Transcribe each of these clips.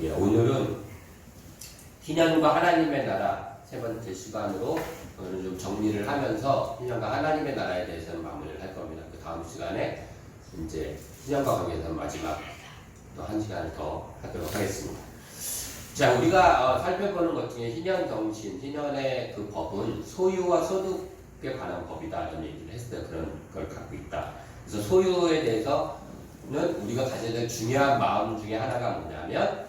예, 오늘은 희년과 하나님의 나라 세 번째 시간으로 오늘 좀 정리를 하면서 희년과 하나님의 나라에 대해서는 마무리를 할 겁니다. 그 다음 시간에 이제 희년과 관계에서 마지막 또 한 시간을 더 하도록 하겠습니다. 자, 우리가 살펴보는 것 중에 희년 정신, 희년의 그 법은 소유와 소득에 관한 법이다 이런 얘기를 했어요. 그런 걸 갖고 있다. 그래서 소유에 대해서는 우리가 가져야 될 중요한 마음 중에 하나가 뭐냐면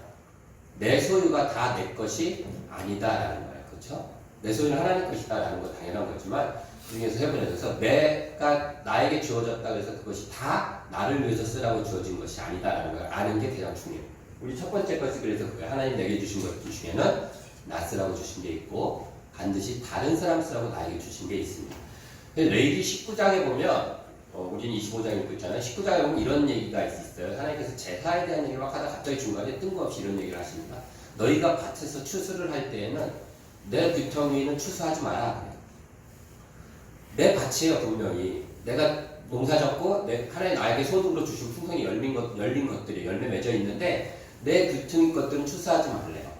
내 소유가 다 내 것이 아니다라는 거예요. 그렇죠? 내 소유는 하나님 것이다라는 거 당연한 거지만 그 중에서 해보내서 내가 나에게 주어졌다 그래서 그것이 다 나를 위해서 쓰라고 주어진 것이 아니다라는 걸 아는 게 가장 중요해요. 우리 첫 번째 것이 그래서 그거예요. 하나님 내게 주신 것 중에는 나 쓰라고 주신 게 있고 반드시 다른 사람 쓰라고 나에게 주신 게 있습니다. 레위기 19장에 보면 우리는 25장 읽고 있잖아요. 19장에 보면 이런 얘기가 있어요. 하나님께서 제사에 대한 얘기를 막 하다 갑자기 중간에 뜬금없이 이런 얘기를 하십니다. 너희가 밭에서 추수를 할 때에는 내 귀퉁이는 추수하지 마라. 내 밭이에요. 분명히 내가 농사 졌고 하나님 나에게 소득으로 주신 풍성이 열린 것들이 열매 맺어 있는데 내 귀퉁이 것들은 추수하지 말래요.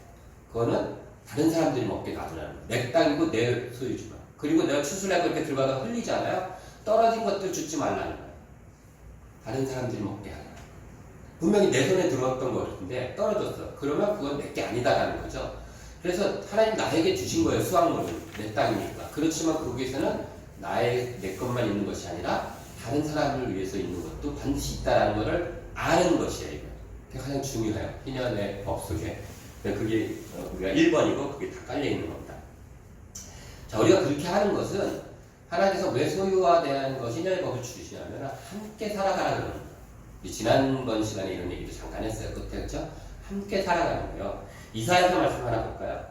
그거는 다른 사람들이 먹게 놔두라는 거예요. 내 땅이고 내 소유지만. 그리고 내가 추수를 하고 이렇게 들어가다 흘리잖아요. 떨어진 것들 주지 말라는 거예요. 다른 사람들이 먹게 하라. 분명히 내 손에 들어왔던 거였는데 떨어졌어. 그러면 그건 내게 아니다라는 거죠. 그래서 하나님 나에게 주신 거예요. 수확물은 내 땅이니까. 그렇지만 거기에서는 내 것만 있는 것이 아니라 다른 사람을 위해서 있는 것도 반드시 있다라는 것을 아는 것이에요. 그게 가장 중요해요. 희년의 법 속에. 그게 우리가 1번이고 그게 다 깔려 있는 겁니다. 자, 우리가 그렇게 하는 것은 하나님께서 왜 소유와 대한 것 희년의 법을 주시냐면 함께 살아가라는 거예요. 지난번 시간에 이런 얘기도 잠깐 했어요. 그때 그렇죠? 함께 살아가는 거예요. 이사야서 말씀 하나 볼까요?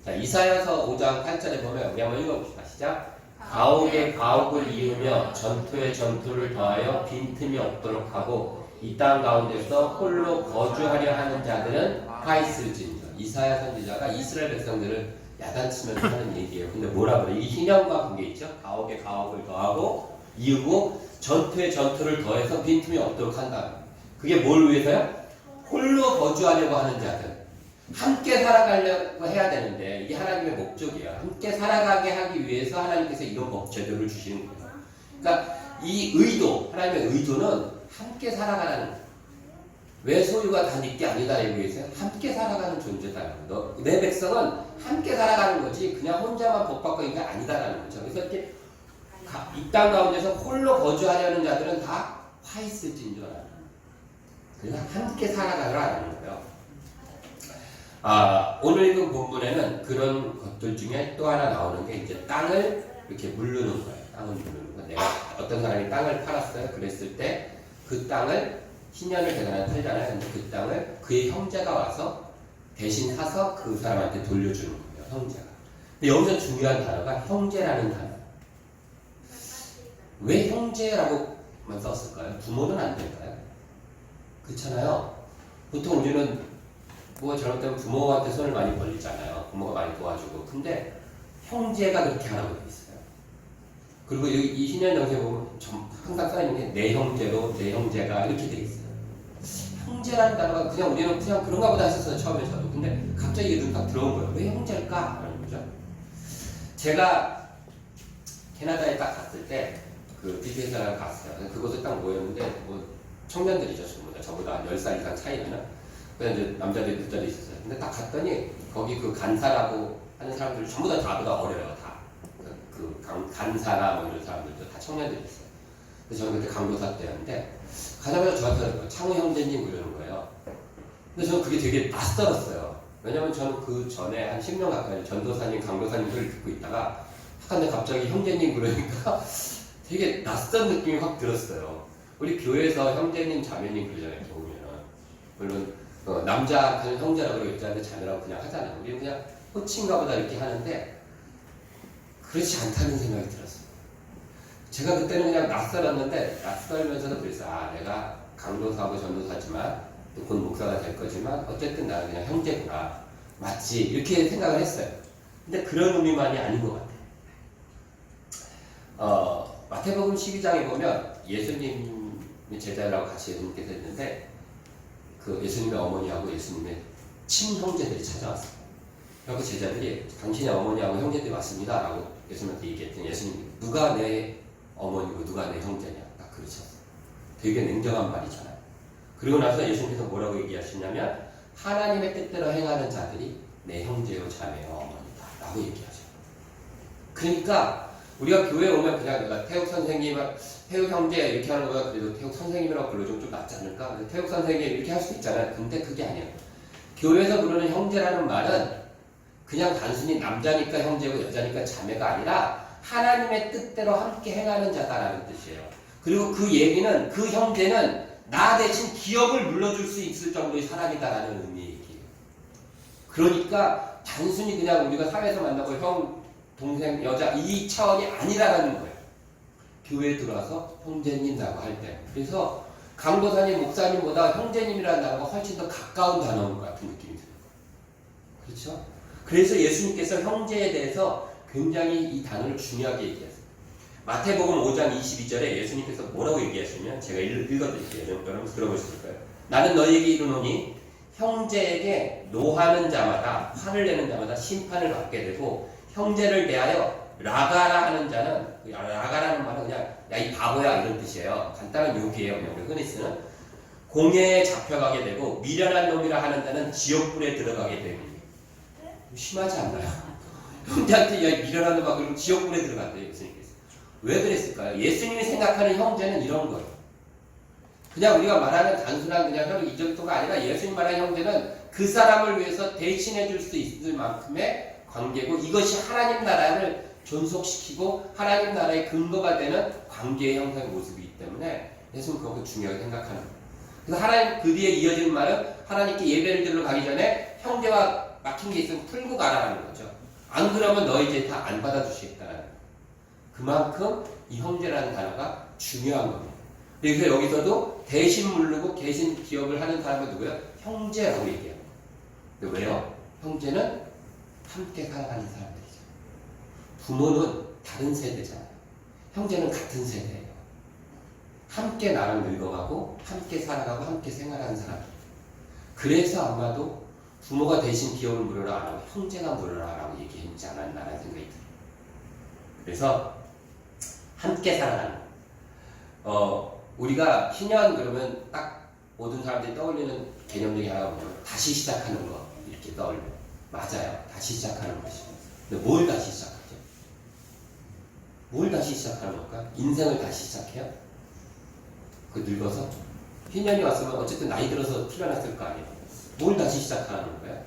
자, 이사야서 5장 8절에 보면 우리 한번 읽어봅시다. 시작. 가옥에 가옥을 이으며 전투에 전투를 더하여 빈틈이 없도록 하고 이 땅 가운데서 홀로 거주하려 하는 자들은 화 있을진저. 이사야 선지자가 이스라엘 백성들을 야단치면서 하는 얘기예요. 근데 뭐라 그래? 이 희년과 관계 있죠? 가옥에 가옥을 더하고 이으고 전투에 전투를 더해서 빈틈이 없도록 한다. 그게 뭘 위해서요? 홀로 거주하려고 하는 자들. 함께 살아가려고 해야 되는데 이게 하나님의 목적이에요. 함께 살아가게 하기 위해서 하나님께서 이런 법 제도를 주시는 거예요. 그러니까 이 의도, 하나님의 의도는 함께 살아가라는 거예요. 왜 소유가 다 네 게 아니다 얘기해서 함께 살아가는 존재다. 내 백성은 함께 살아가는 거지 그냥 혼자만 복 받고 있는 게 아니다라는 거죠. 그래서 이렇게 이 땅 가운데서 홀로 거주하려는 자들은 다 화 있을진저라는 거예요. 그래서 함께 살아가라는 거예요. 오늘 읽은 본문에는 그런 것들 중에 또 하나 나오는 게 이제 땅을 이렇게 물르는 거예요. 땅을 물르는 거. 내가 어떤 사람이 땅을 팔았어요. 그랬을 때 그 땅을 희년을 대단한 털잖아요. 근데 그 땅을 그의 형제가 와서 대신 사서 그 사람한테 돌려주는 거예요. 형제가. 근데 여기서 중요한 단어가 형제라는 단어. 왜 형제라고만 썼을까요? 부모는 안 될까요? 그렇잖아요. 보통 우리는 뭐가 잘못되면 부모한테 손을 많이 벌리잖아요. 부모가 많이 도와주고. 근데 형제가 그렇게 하라고 돼 있어요. 그리고 여기 이 희년 정세 보면 항상 써있는 게 내 형제로 내 형제가 이렇게 돼 있어요. 형제라는 단어가 그냥 우리는 그냥 그런가 보다 했었어요. 처음에 저도. 근데 갑자기 눈 딱 들어온 거예요. 왜 형제일까? 라는 거죠. 제가 캐나다에 딱 갔을 때 그 BTS랑 갔어요. 그곳에 딱 모였는데 뭐 청년들이죠. 저보다 10살 이상 차이 나는. 그래서 이제 남자들이 늦자리 있었어요. 근데 딱 갔더니 거기 그 간사라고 하는 사람들 전부 다 나보다 어려요. 다. 간사나 뭐 이런 사람들도 다 청년들이 있어요. 그래서 저는 그때 강도사 때였는데 가자마자 저한테 창우 형제님 그러는 거예요. 근데 저는 그게 되게 낯설었어요. 왜냐면 저는 그 전에 한 10년 가까이 전도사님, 강도사님 소리를 듣고 있다가 근데 갑자기 형제님 그러니까 되게 낯선 느낌이 확 들었어요. 우리 교회에서 형제님, 자매님 그러잖아요. 보면은 물론 남자한테는 형제라고 그러고 여자한테 자매라고 그냥 하잖아요. 우리는 그냥 호칭가 보다 이렇게 하는데 그렇지 않다는 생각이 들었어요. 제가 그때는 그냥 낯설었는데 낯설면서도 그랬어요. 내가 강도사하고 전도사지만 또 곧 목사가 될 거지만 어쨌든 나는 그냥 형제구나. 맞지? 이렇게 생각을 했어요. 근데 그런 의미만이 아닌 것 같아요. 마태복음 12장에 보면 예수님이 제자라고 같이 예수님께서 했는데 그 예수님의 어머니하고 예수님의 친형제들이 찾아왔어요. 그리고 제자들이 당신의 어머니하고 형제들이 왔습니다 라고 예수님한테 얘기했더니 예수님이 누가 내 어머니고 누가 내 형제냐 딱 그러셨어요. 되게 냉정한 말이잖아요. 그리고 나서 예수님께서 뭐라고 얘기하시냐면 하나님의 뜻대로 행하는 자들이 내 형제요 자매요 어머니다 라고 얘기하죠. 그러니까 우리가 교회에 오면 그냥 내가 태욱 선생님, 태욱 형제 이렇게 하는 거야. 그래도 태욱 선생님이라고 불러주면 좀 낫지 않을까? 태욱 선생님 이렇게 할 수 있잖아요. 근데 그게 아니에요. 교회에서 부르는 형제라는 말은 그냥 단순히 남자니까 형제고 여자니까 자매가 아니라 하나님의 뜻대로 함께 행하는 자다라는 뜻이에요. 그리고 그 얘기는 그 형제는 나 대신 기업을 물려줄 수 있을 정도의 사람이다라는 의미의 얘기예요. 그러니까 단순히 그냥 우리가 사회에서 만나고 형, 동생, 여자 이 차원이 아니라는 거예요. 교회에 들어와서 형제님이라고 할 때. 그래서 강도사님, 목사님보다 형제님이라는 단어가 훨씬 더 가까운 단어인 것 같은 느낌이 들어요. 그렇죠? 그래서 예수님께서 형제에 대해서 굉장히 이 단어를 중요하게 얘기했어요. 마태복음 5장 22절에 예수님께서 뭐라고 얘기하시면 제가 읽어드릴게요. 여러분 들어보실 거예요. 나는 너희에게 이르노니 형제에게 노하는 자마다 화를 내는 자마다 심판을 받게 되고 형제를 대하여 라가라 하는 자는 라가라는 말은 그냥 야 이 바보야 이런 뜻이에요. 간단한 욕이에요. 그냥 우리 흔히 쓰는 공회에 잡혀가게 되고 미련한 놈이라 하는 자는 지옥불에 들어가게 됩니다. 심하지 않나요? 형제한테 야 미련한 놈아 그러면 지옥불에 들어간대요. 예수님께서. 왜 그랬을까요? 예수님이 생각하는 형제는 이런 거예요. 그냥 우리가 말하는 단순한 그냥 혈육 이 정도가 아니라 예수님 말하는 형제는 그 사람을 위해서 대신해 줄 수 있을 만큼의 관계고 이것이 하나님 나라를 존속시키고 하나님 나라의 근거가 되는 관계의 형상의 모습이기 때문에 예수님은 그것을 중요하게 생각하는 거예요. 그래서 하나님 그 뒤에 이어지는 말은 하나님께 예배를 드리러 가기 전에 형제와 막힌 게 있으면 풀고 가라는 거죠. 안 그러면 너희 이제 다 안 받아주시겠다는 거예요. 그만큼 이 형제라는 단어가 중요한 겁니다. 그래서 여기서도 대신 물르고 대신 기업을 하는 사람은 누구예요? 형제라고 얘기해요. 왜요? 형제는 함께 살아가는 사람들이죠. 부모는 다른 세대잖아요. 형제는 같은 세대예요. 함께 나랑 늙어가고 함께 살아가고 함께 생활하는 사람. 그래서 아마도 부모가 대신 기업을 물어라 안 하고 형제가 물어라 라고 얘기했지 않았나라는 생각이 들어요. 그래서 함께 살아가는 우리가 희년 그러면 딱 모든 사람들이 떠올리는 개념 중에 하나가 뭐냐면 다시 시작하는 거 이렇게 떠올려요. 맞아요. 다시 시작하는 것이죠. 근데 뭘 다시 시작하죠? 뭘 다시 시작하는 걸까? 인생을 다시 시작해요? 그 늙어서? 희년이 왔으면 어쨌든 나이 들어서 태어났을 거 아니에요. 뭘 다시 시작하는 거예요?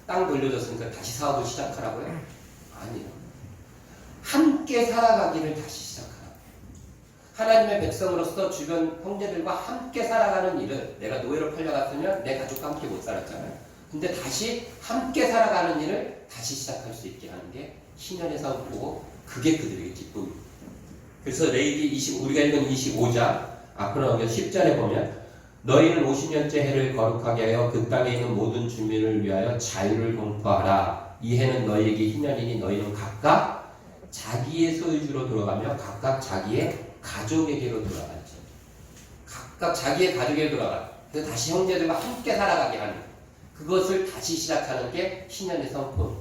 땅 돌려줬으니까 다시 사업을 시작하라고요? 아니에요. 함께 살아가기를 다시 시작하라. 하나님의 백성으로서 주변 형제들과 함께 살아가는 일을 내가 노예로 팔려갔으면 내 가족과 함께 못 살았잖아요. 근데 다시 함께 살아가는 일을 다시 시작할 수 있게 하는 게 신년의 사업이고 그게 그들에게 기쁨입니다. 그래서 레위기 우리가 읽은 25장 앞으로 넘겨 10절에 보면 너희는 50년째 해를 거룩하게 하여 그 땅에 있는 모든 주민을 위하여 자유를 공포하라. 이 해는 너희에게 희년이니 너희는 각각 자기의 소유주로 돌아가며 각각 자기의 가족에게로 돌아가지. 각각 자기의 가족에게 돌아가. 그래서 다시 형제들과 함께 살아가게 하는 그것을 다시 시작하는 게 신년의 선포.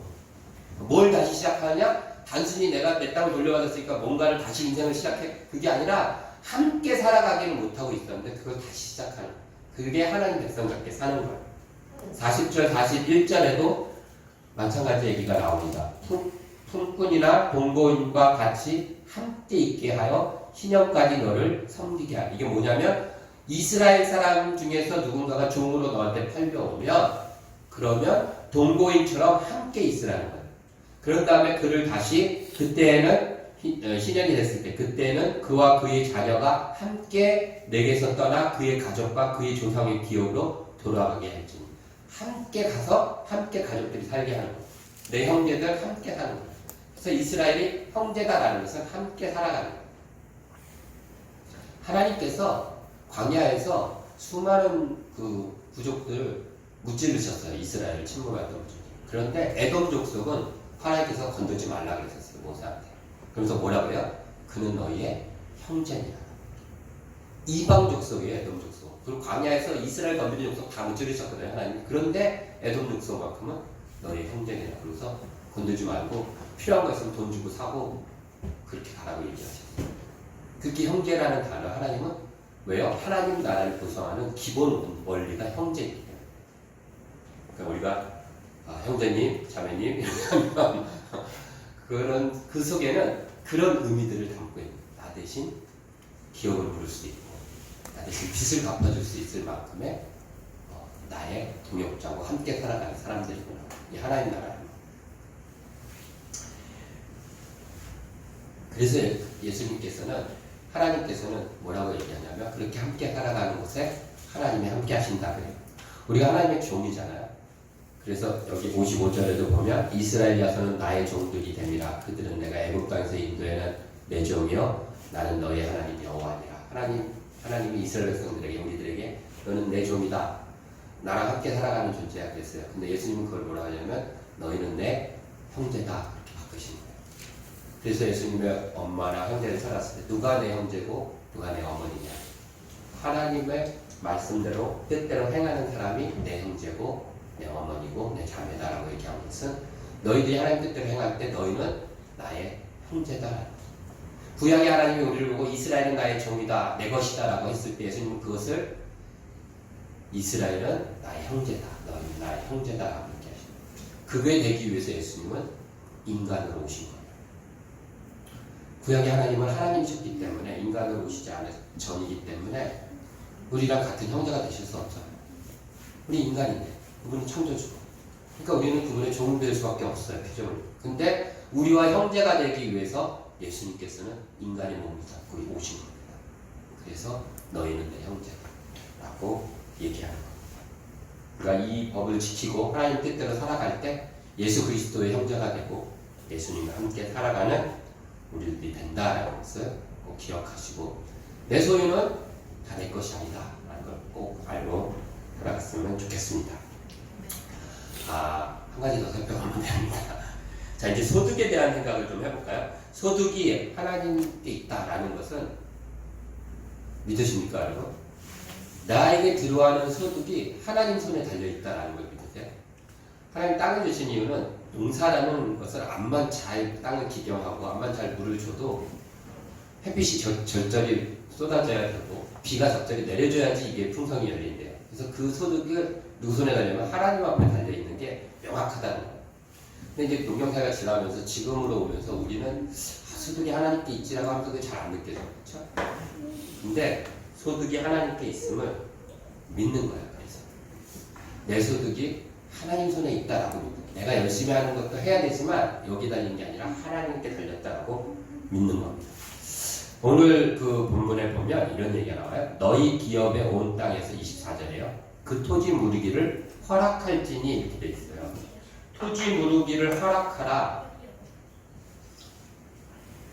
뭘 다시 시작하느냐? 단순히 내가 내 땅을 돌려받았으니까 뭔가를 다시 인생을 시작해. 그게 아니라 함께 살아가기를 못하고 있었는데 그걸 다시 시작하는. 그게 하나님 백성답게 사는 거예요. 40절, 41절에도 마찬가지 얘기가 나옵니다. 품꾼이나 동거인과 같이 함께 있게 하여 희년까지 너를 섬기게 하라. 이게 뭐냐면 이스라엘 사람 중에서 누군가가 종으로 너한테 팔려오면 그러면 동거인처럼 함께 있으라는 거예요. 그런 다음에 그를 다시 그때에는 희년이 됐을 때 그때는 그와 그의 자녀가 함께 내게서 떠나 그의 가족과 그의 조상의 기업으로 돌아가게 할지 함께 가서 함께 가족들이 살게 하는 거예요. 내 형제들 함께 사는 거예요. 그래서 이스라엘이 형제다라는 것은 함께 살아가는 거예요. 하나님께서 광야에서 수많은 그 부족들을 무찌르셨어요. 이스라엘을 침몰했던 부족이. 그런데 에돔 족속은 하나님께서 건들지 말라 그랬었어요. 모세한테. 그러면서 뭐라고 해요? 그는 너희의 형제니라. 이방 족속이에요. 에돔 족속. 그리고 광야에서 이스라엘 건드린 족속 다 무찌르셨거든요. 하나님. 그런데 에돔 족속만큼은 너의 형제냐. 그래서 건들지 말고 필요한 거 있으면 돈 주고 사고 그렇게 가라고 얘기하셨어요. 특히 형제라는 단어 하나님은 왜요? 하나님 나라를 구성하는 기본 원리가 형제이기 때문에. 그러니까 우리가 형제님, 자매님 이렇게 하면 그런 그 속에는 그런 의미들을 담고 있는 나 대신 기업을 부를 수 있고 나 대신 빚을 갚아줄 수 있을 만큼의 나의 동역자고 함께 살아가는 사람들이구나. 이 하나님 나라는. 그래서 예수님께서는 하나님께서는 뭐라고 얘기하냐면 그렇게 함께 살아가는 곳에 하나님이 함께 하신다 그래요. 우리가 하나님의 종이잖아요. 그래서 여기 55절에도 보면 이스라엘 자손은 나의 종들이 됨이라. 그들은 내가 애굽 땅에서 인도에는 내 종이요 나는 너의 하나님 여호와니라. 하나님이 이스라엘 백성들에게 우리들에게 너는 내 종이다. 나랑 함께 살아가는 존재야 그랬어요. 근데 예수님은 그걸 뭐라 하냐면 너희는 내 형제다 그렇게 바꾸신 거예요. 그래서 예수님의 엄마나 형제를 살았을 때 누가 내 형제고 누가 내 어머니냐. 하나님의 말씀대로 뜻대로 행하는 사람이 내 형제고 내 어머니고 내 자매다라고 얘기하는 것은 너희들이 하나님 뜻대로 행할 때 너희는 나의 형제다. 구약의 하나님이 우리를 보고 이스라엘은 나의 종이다 내 것이다 라고 했을 때 예수님은 그것을 이스라엘은 나의 형제다 너희는 나의 형제다 라고 얘기하십니다. 그게 되기 위해서 예수님은 인간으로 오신 거예요. 구약의 하나님은 하나님이셨기 때문에 인간으로 오시지 않은 전이기 때문에 우리랑 같은 형제가 되실 수 없어요. 우리 인간인데 그분이 창조주고 그러니까 우리는 그분의 종이 될 수밖에 없어요. 표정을. 근데 우리와 형제가 되기 위해서 예수님께서는 인간의 몸을 잡고 오신 겁니다. 그래서 너희는 내 형제라고 얘기하는 겁니다. 그러니까 이 법을 지키고 하나님 뜻대로 살아갈 때 예수 그리스도의 형제가 되고 예수님과 함께 살아가는 우리들이 된다라는 것을 꼭 기억하시고 내 소유는 다 내 것이 아니다 라는 걸 꼭 알고 살아갔으면 좋겠습니다. 한 가지 더 살펴보면 됩니다. 자, 이제 소득에 대한 생각을 좀 해볼까요? 소득이 하나님께 있다라는 것은 믿으십니까, 여러분? 나에게 들어가는 소득이 하나님 손에 달려있다라는 걸 믿으세요? 하나님 땅을 주신 이유는 농사라는 것을 암만 잘 땅을 기경하고 암만 잘 물을 줘도 햇빛이 절절히 쏟아져야 되고 비가 적절히 내려줘야지 이게 풍성이 열린대요. 그래서 그 소득을 누구 손에 달려면 하나님 앞에 달려있는 게 명확하다는 거예요. 근데 이제 농경사회가 지나면서 지금으로 오면서 우리는 소득이 하나님께 있지라고 하면서 그게 잘 안 느껴져요. 그렇죠? 근데 소득이 하나님께 있음을 믿는 거예요. 그래서 내 소득이 하나님 손에 있다라고 믿는 거예요. 내가 열심히 하는 것도 해야 되지만 여기 달린 게 아니라 하나님께 달렸다라고 믿는 겁니다. 오늘 그 본문에 보면 이런 얘기가 나와요. 너희 기업의 온 땅에서 24절이에요. 그 토지 무르기를 허락할지니 이렇게 돼 있어요. 토지 무르기를 허락하라.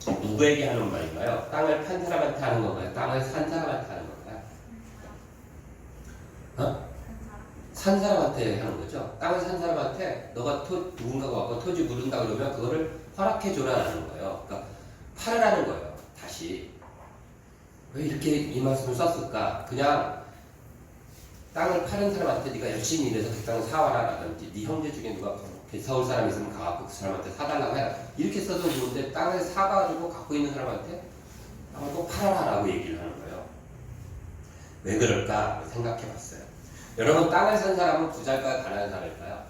누구에게 하는 말인가요? 땅을 판 사람한테 하는 건가요? 땅을 산 사람한테 하는 건가요? 산 사람한테 하는 거죠. 땅을 산 사람한테 너가 누군가가 와서 토지 무른다 그러면 그거를 허락해줘라는 거예요. 그러니까 팔으라는 거예요. 다시 왜 이렇게 이 말씀을 썼을까? 그냥 땅을 파는 사람한테 네가 열심히 일해서 그 땅을 사와라라든지 네 형제 중에 누가 서울 사람이 있으면 가갖고 그 사람한테 사달라고 해라 이렇게 써도 좋은데 땅을 사가지고 갖고 있는 사람한테 땅을 꼭 팔아라라고 얘기를 하는 거예요. 왜 그럴까 생각해봤어요. 여러분 땅을 산 사람은 부자일까요? 가난한 사람일까요?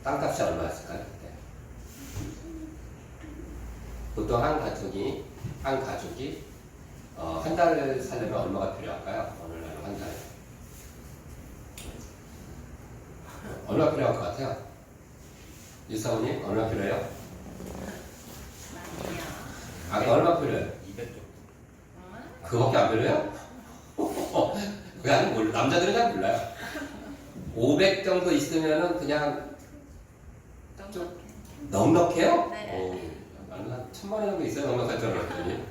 땅값이 얼마였을까요? 그때? 보통 한 가족이 한 달을 살려면 얼마가 필요할까요? 오늘날로 한 달. 얼마 필요할 것 같아요? 유사원님 얼마 필요해요? 얼마 필요해요? 200 정도. 그거밖에 안 필요해요? 그게 아직 남자들은 잘 몰라요. 500 정도 있으면은 그냥 좀 넉넉해요? 네. 나는 한 1000만 원 정도 있어야 넉넉할 줄 알았더니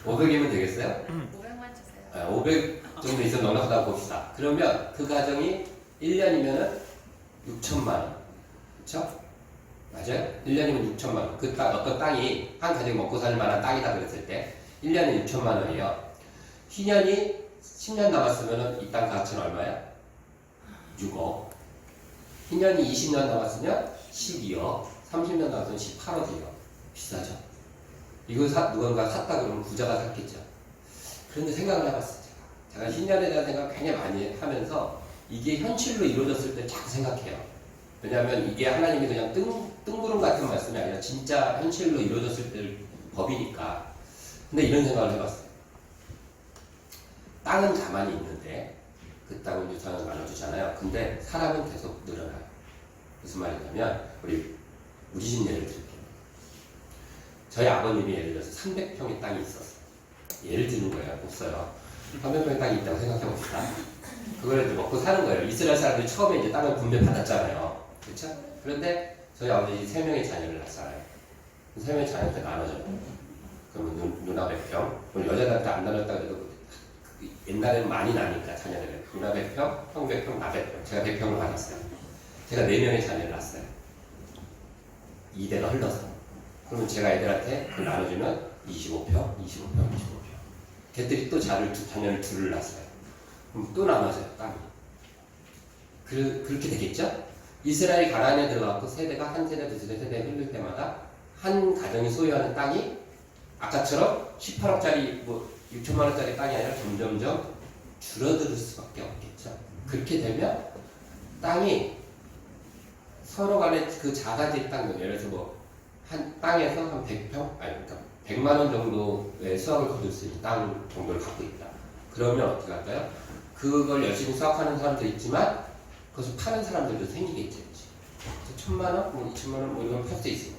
500이면 되겠어요? 500만 주세요. 500 정도 있으면 넉넉하다고 봅시다. 그러면 그 가정이 1년이면은 6천만 원. 그쵸? 맞아요? 1년이면 6천만 원. 어떤 땅이 한 가정이 먹고 살 만한 땅이다 그랬을 때 1년에 6천만 원이에요. 희년이 10년 남았으면 이 땅 가치는 얼마야? 6억. 희년이 20년 남았으면 12억. 30년 남았으면 18억이에요. 비싸죠? 이거 누군가 샀다 그러면 부자가 샀겠죠. 그런데 생각을 해봤어요. 제가 희년에 대한 생각을 굉장히 많이 하면서 이게 현실로 이루어졌을 때 자꾸 생각해요. 왜냐하면 이게 하나님이 그냥 뜬구름 같은 말씀이 아니라 진짜 현실로 이루어졌을 때 법이니까. 근데 이런 생각을 해봤어요. 땅은 가만히 있는데 그 땅을 유산을 나눠주잖아요. 근데 사람은 계속 늘어나요. 무슨 말이냐면 우리 집 예를 들게요. 저희 아버님이 예를 들어서 300평의 땅이 있었어요. 예를 드는 거예요. 없어요. 300평의 땅이 있다고 생각해봅시다. 그걸 이제 먹고 사는 거예요. 이스라엘 사람들이 처음에 이제 땅을 분배받았잖아요. 그렇죠? 그런데 저희 아버지 3명의 자녀를 낳았어요. 3명의 자녀한테 나눠줘요. 그러면 누나 100평, 우리 여자들한테 안 나눴다 그래도 옛날에는 많이 나니까 자녀들은 누나 100평, 형 100평, 나 100평. 제가 100평을 받았어요. 제가 4명의 자녀를 낳았어요. 2대가 흘러서. 그러면 제가 애들한테 그걸 나눠주면 25평. 걔들이 또 자녀를 둘을 낳았어요. 그럼 또 나눠져요, 땅이. 그렇게 되겠죠? 이스라엘 가나안에 들어가고 세대가 한 세대, 두 세대, 흘릴 때마다 한 가정이 소유하는 땅이 아까처럼 18억짜리 6천만 원짜리 땅이 아니라 점점점 줄어들 수밖에 없겠죠. 그렇게 되면 땅이 서로 간에 그 작아질 땅, 예를 들어서 한 땅에서 한 100평, 그러니까 100만 원 정도의 수확을 거둘 수 있는 땅 정도를 갖고 있다. 그러면 어떻게 할까요? 그걸 열심히 수확하는 사람도 있지만 그것을 파는 사람들도 생기겠죠. 1,000만 원, 2천만 원 이런 팔 수 있어요.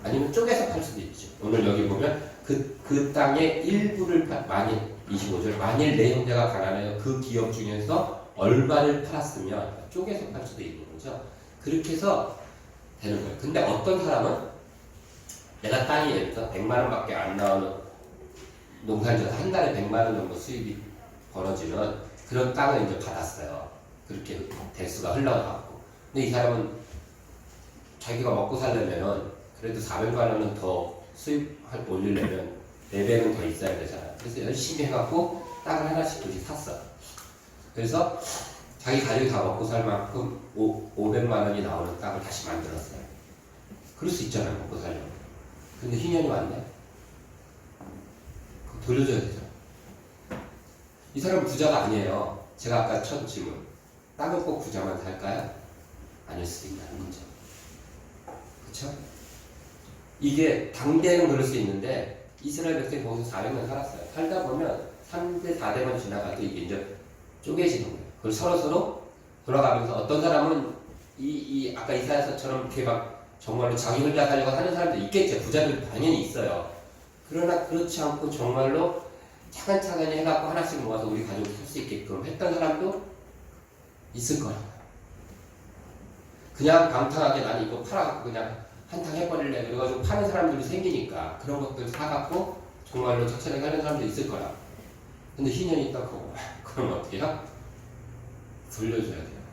아니면 쪼개서 팔 수도 있죠. 오늘 여기 보면 그 땅의 일부를 만일 25절 만일 내 형제가 가난해요. 그 기업 중에서 얼마를 팔았으면 쪼개서 팔 수도 있는 거죠. 그렇게 해서 되는 거예요. 근데 어떤 사람은 내가 땅이 예를 들어서 100만 원밖에 안 나오는 농사를 한 달에 100만 원 정도 수입이 벌어지는 그런 땅을 이제 받았어요. 그렇게 대수가 흘러가고. 근데 이 사람은 자기가 먹고 살려면은 그래도 400만 원은 더 수입을 올리려면 4배는 더 있어야 되잖아요. 그래서 열심히 해갖고 땅을 하나씩 샀어. 그래서 자기 가족이 다 먹고 살 만큼 500만 원이 나오는 땅을 다시 만들었어요. 그럴 수 있잖아요, 먹고 살려면. 근데 희년이 왔네. 돌려줘야 되죠. 이 사람은 부자가 아니에요. 제가 아까 첫 질문. 땅은 꼭 부자만 살까요? 아닐 수도 있다는 거죠. 그렇죠? 이게 당대는 그럴 수 있는데 이스라엘 백성이 거기서 400년 살았어요. 살다 보면 3대, 4대만 지나가도 이게 이제 쪼개지는 거예요. 그걸 서로 돌아가면서 어떤 사람은 아까 이사야서처럼 이렇게 막 정말로 자기 혼자 살려고 하는 사람도 있겠죠. 부자들 당연히 있어요. 그러나 그렇지 않고 정말로 차근차근히 해갖고 하나씩 모아서 우리 가족이 살 수 있게끔 했던 사람도 있을 거예요. 그냥 방탕하게 나는 이거 팔아갖고 그냥 한탕 해버릴래. 그래가지고 파는 사람들이 생기니까 그런 것들 사갖고 정말로 착실하게 하는 사람도 있을 거야. 근데 희년이 있다고 그럼 어떻게 해요? 돌려줘야 돼요.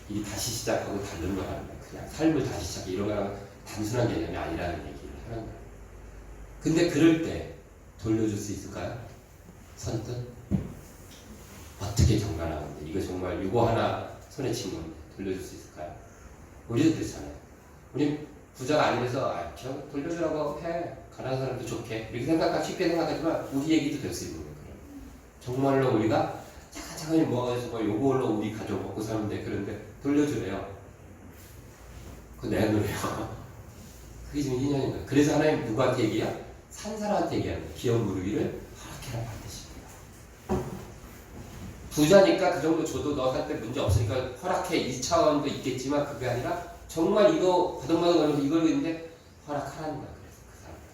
이게 다시 시작하고 다른 거라는 거예요. 그냥 삶을 다시 시작해. 이런 거랑 단순한 개념이 아니라는 얘기를 하는 거예요. 근데 그럴 때 돌려줄 수 있을까요? 선뜻? 어떻게 정관하는데 이거 정말 이거 하나 손에 친 건데 돌려줄 수 있을까요? 우리도 그렇잖아요. 우리 부자가 아니라서 저 돌려주라고 해. 가난한 사람도 좋게. 이렇게 쉽게 생각하지만 우리 얘기도 될 수 있는 거예요. 정말로 우리가 차근차근히 모아가지고 요걸로 우리 가족 먹고 사는데 그런데 돌려주래요. 그거 내놓으래요. 그게 지금 희년인 거예요. 그래서 하나님 누구한테 얘기해요? 산 사람한테 얘기하는 거예요. 기업 무르기를 허락해라 반드시. 부자니까 그 정도 줘도 너 살 때 문제 없으니까 허락해 2차원도 있겠지만 그게 아니라 정말 이거 바닥바닥 하면서 이걸 있는데 허락하라는 거야. 그래서 그 사람한테.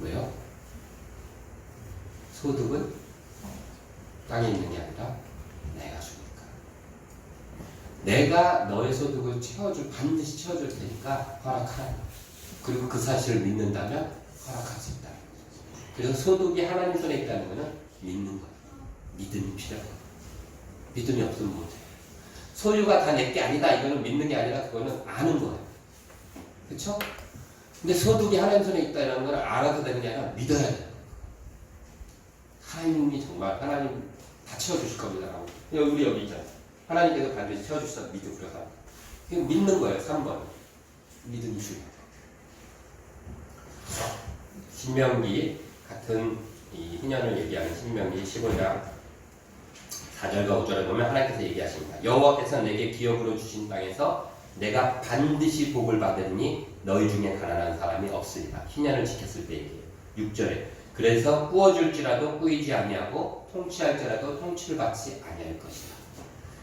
왜요? 소득은 땅에 있는 게 아니라 내가 주니까. 내가 너의 소득을 반드시 채워줄 테니까 허락하라는 거야. 그리고 그 사실을 믿는다면 허락할 수 있다는 거죠. 그래서 소득이 하나님 손에 있다는 것은 믿는 거예요. 믿음이 필요해요. 믿음이 없으면 못해요. 소유가 다 내 게 아니다. 이거는 믿는 게 아니라 그거는 아는 거예요. 그렇죠? 근데 소득이 하나님 손에 있다는 걸 알아도 되는 게 아니라 믿어야 돼요. 하나님이 정말 하나님 다 채워주실 겁니다. 우리 여기 있잖아요. 하나님께서 반드시 채워주시다 믿고 그러다. 믿는 거예요. 3번. 믿음이 중요해요. 신명기 같은 이 희년을 얘기하는 신명기 15장 4절과 5절에 보면 하나님께서 얘기하십니다. 여호와께서 내게 기업으로 주신 땅에서 내가 반드시 복을 받으니 너희 중에 가난한 사람이 없으리라. 희년을 지켰을 때 얘기해요. 6절에 그래서 꾸어줄지라도 꾸이지 아니하고 통치할지라도 통치를 받지 아니할 것이다.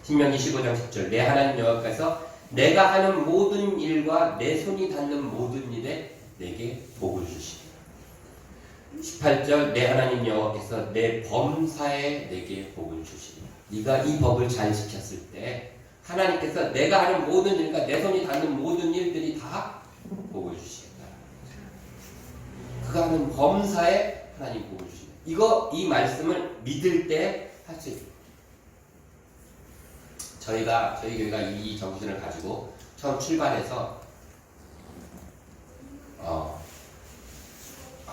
신명기 15장 10절 내 하나님 여호와께서 내가 하는 모든 일과 내 손이 닿는 모든 일에 내게 복을 주시리라. 18절 내 하나님 여호와께서 내 범사에 내게 복을 주시리라. 네가 이 법을 잘 지켰을 때 하나님께서 내가 하는 모든 일과 내 손이 닿는 모든 일들이 다 복을 주시겠다. 그가 하는 범사에 하나님 복을 주시겠다. 이 말씀을 믿을 때 할 수 있습니다. 저희 교회가 이 정신을 가지고 처음 출발해서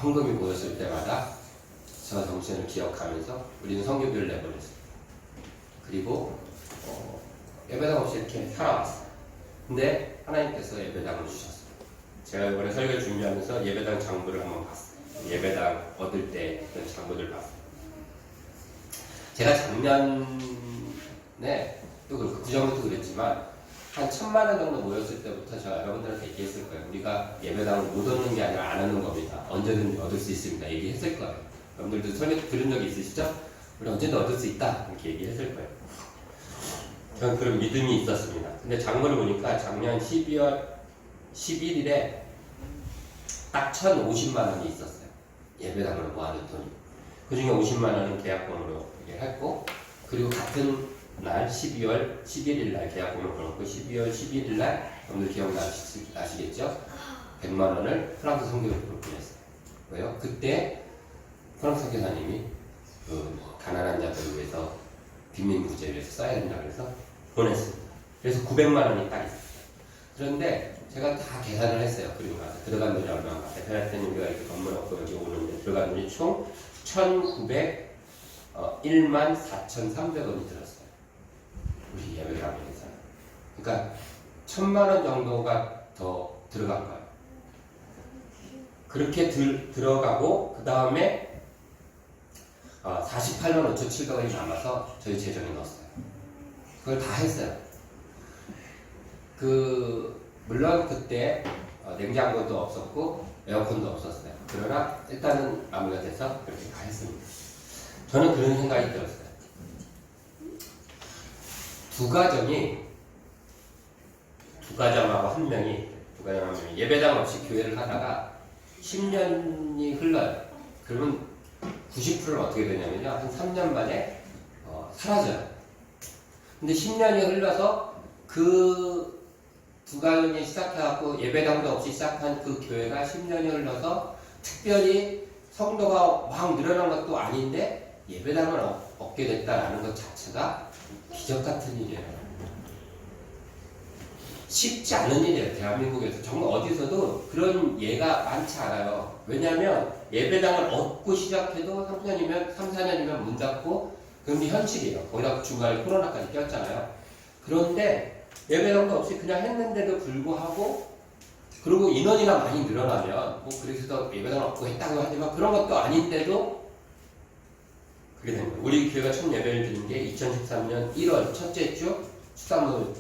헌금이 모였을 때마다 저 정신을 기억하면서 우리는 성교비를 내보냈습니다. 그리고 예배당 없이 이렇게 살아왔어요. 근데 하나님께서 예배당을 주셨어요. 제가 이번에 설교 준비하면서 예배당 장부를 한번 봤어요. 예배당 얻을 때 그런 장부들 봤어요. 제가 작년에 또 그 전부터 그랬지만 한 1,000만 원 정도 모였을 때부터 제가 여러분들한테 얘기했을 거예요. 우리가 예배당을 못 얻는 게 아니라 안 얻는 겁니다. 언제든지 얻을 수 있습니다. 얘기했을 거예요. 여러분들도 설교 들은 적이 있으시죠? 우리 언제든 얻을 수 있다 이렇게 얘기했을 거예요. 저는 그런 믿음이 있었습니다. 근데 장부를 보니까 작년 12월 11일에 딱 1,050만 원이 있었어요. 예배당으로 모아둔 돈이. 그 중에 50만 원은 계약금으로 했고, 그리고 같은 날 12월 11일 날 계약금을 걸었고 12월 11일 날 여러분들 기억나시겠죠? 100만 원을 프랑스 선교사로 보냈어요. 왜요? 그때 프랑스 선교사님이 그 가난한 자들을 위해서 빈민 구제를 위해서 써야 된다고 해서 보냈습니다. 그래서 900만 원이 딱 있었어요. 그런데 제가 다 계산을 했어요. 그리고 가서 들어간 돈이 얼마인가. 대표님 우리가 이렇게 건물 없고 여기 오는데 들어간 돈이 총 1,901만 4,300원이 들었어요. 우리 예배당에서는. 그러니까 1,000만 원 정도가 더 들어간 거예요. 그렇게 들어가고 그 다음에 48만 5,700원이 남아서 저희 재정에 넣었어요. 그걸 다 했어요. 물론 그때 냉장고도 없었고 에어컨도 없었어요. 그러나 일단은 마무리가 돼서 그렇게 다 했습니다. 저는 그런 생각이 들었어요. 두 가정하고 한 명이 예배당 없이 교회를 하다가 10년이 흘러요. 그러면 90%는 어떻게 되냐면요. 한 3년 만에 사라져요. 근데 10년이 흘러서 그 두 가정이 시작해갖고 예배당도 없이 시작한 그 교회가 10년이 흘러서 특별히 성도가 막 늘어난 것도 아닌데 예배당을 얻게 됐다라는 것 자체가 기적 같은 일이에요. 쉽지 않은 일이에요. 대한민국에서 정말 어디서도 그런 예가 많지 않아요. 왜냐하면 예배당을 얻고 시작해도 3, 4년이면 문 닫고 그런 게 현실이에요. 거기다 중간에 코로나까지 꼈잖아요. 그런데 예배당도 없이 그냥 했는데도 불구하고, 그리고 인원이나 많이 늘어나면 뭐 그래서 예배당을 얻고 했다고 하지만 그런 것도 아닌데도 그게 된 거예요. 우리 교회가 첫 예배를 드린 게 2013년 1월 첫째 주 추수감을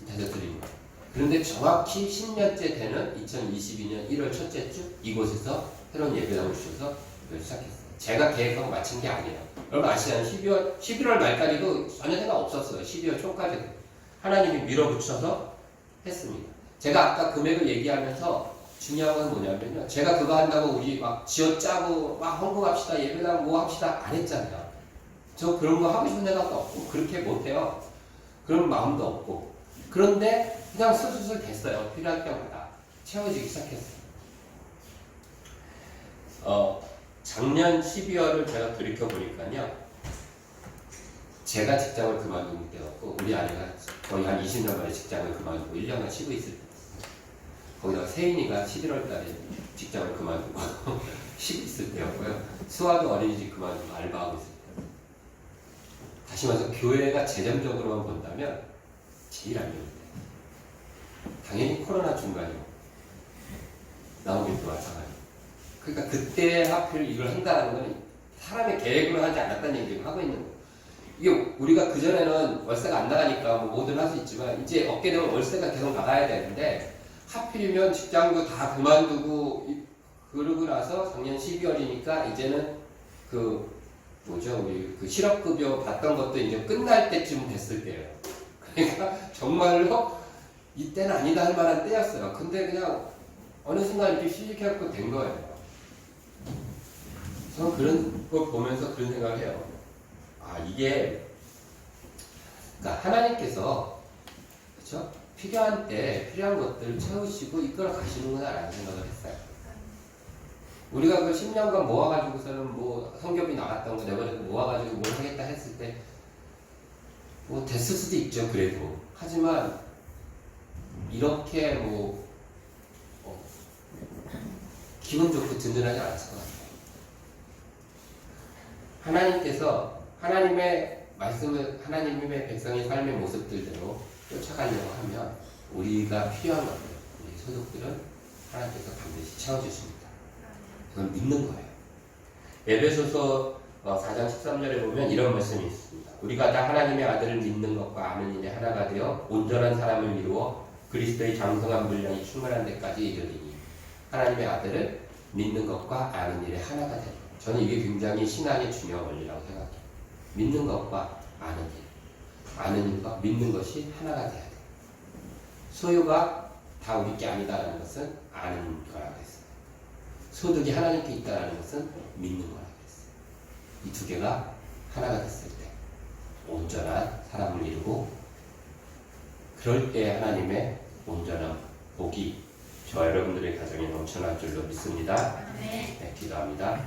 대서 드린 거예요. 그런데 정확히 10년째 되는 2022년 1월 첫째 주 이곳에서 새로운 예배당을 주셔서 시작했어요. 제가 계획하고 마친 게 아니에요. 여러분 아시잖아요. 11월 말까지도 전혀 생각 없었어요. 12월 초까지도. 하나님이 밀어붙여서 했습니다. 제가 아까 금액을 얘기하면서 중요한 건 뭐냐면요. 제가 그거 한다고 우리 막 쥐어짜고 막 헌금합시다, 예배당 뭐 합시다 안 했잖아요. 저 그런 거 하고 싶은 생각도 없고 그렇게 못해요. 그런 마음도 없고. 그런데 그냥 슬슬 됐어요. 필요할 때마다 채워지기 시작했어요. 작년 12월을 제가 돌이켜보니까요. 제가 직장을 그만둔 때였고 우리 아내가 거의 한 20년 만에 직장을 그만두고 1년간 쉬고 있을 때였어요. 거기다가 세인이가 11월 달에 직장을 그만두고 쉬고 있을 때였고요. 수아도 어린이집 그만두고 알바하고 있을 때였어요. 다시 말해서 교회가 재정적으로만 본다면 제일 안 좋을 때. 당연히 코로나 중간이고 나오기도 마찬가지. 그러니까 그때 하필 이걸 한다는 건 사람의 계획으로 하지 않았다는 얘기를 하고 있는 거예요. 이게 우리가 그전에는 월세가 안 나가니까 뭐 뭐든 할 수 있지만 이제 얻게 되면 월세가 계속 나가야 되는데 하필이면 직장도 다 그만두고 그러고 나서 작년 12월이니까 이제는 그 뭐죠 우리 그 실업급여 받던 것도 이제 끝날 때쯤 됐을 때예요. 그러니까 정말로 이때는 아니다 할 만한 때였어요. 근데 그냥 어느 순간 이렇게 시식해갖고 된 거예요. 저는 그런 걸 보면서 그런 생각을 해요. 아, 이게, 그러니까 하나님께서, 그쵸? 필요한 때, 필요한 것들을 채우시고 이끌어 가시는구나, 라는 생각을 했어요. 우리가 그 10년간 모아가지고서는 뭐, 성경이 나갔던 거 내버려서 모아가지고 뭘 하겠다 했을 때, 뭐, 됐을 수도 있죠, 그래도. 하지만, 이렇게 뭐, 기분 좋고 든든하지 않았을 것 같아요. 하나님께서 하나님의 말씀을 하나님의 백성의 삶의 모습들대로 쫓아가려고 하면 우리가 필요한 것들, 우리 소득들은 하나님께서 반드시 채워주십니다. 그걸 믿는 거예요. 에베소서 4장 13절에 보면 이런 말씀이 있습니다. 우리가 다 하나님의 아들을 믿는 것과 아는 일에 하나가 되어 온전한 사람을 이루어 그리스도의 장성한 분량이 충만한 데까지 이르리니 하나님의 아들을 믿는 것과 아는 일에 하나가 되는 것. 저는 이게 굉장히 신앙의 중요한 원리라고 생각해요. 믿는 것과 아는 일. 아는 일과 믿는 것이 하나가 돼야 돼요. 소유가 다 우리 게 아니다라는 것은 아는 거라고 했어요. 소득이 하나님께 있다라는 것은 믿는 거라고 했어요. 이 두 개가 하나가 됐을 때 온전한 사람을 이루고 그럴 때 하나님의 온전한 복이 저 여러분들의 가정에 넘쳐날 줄로 믿습니다. 네, 기도합니다.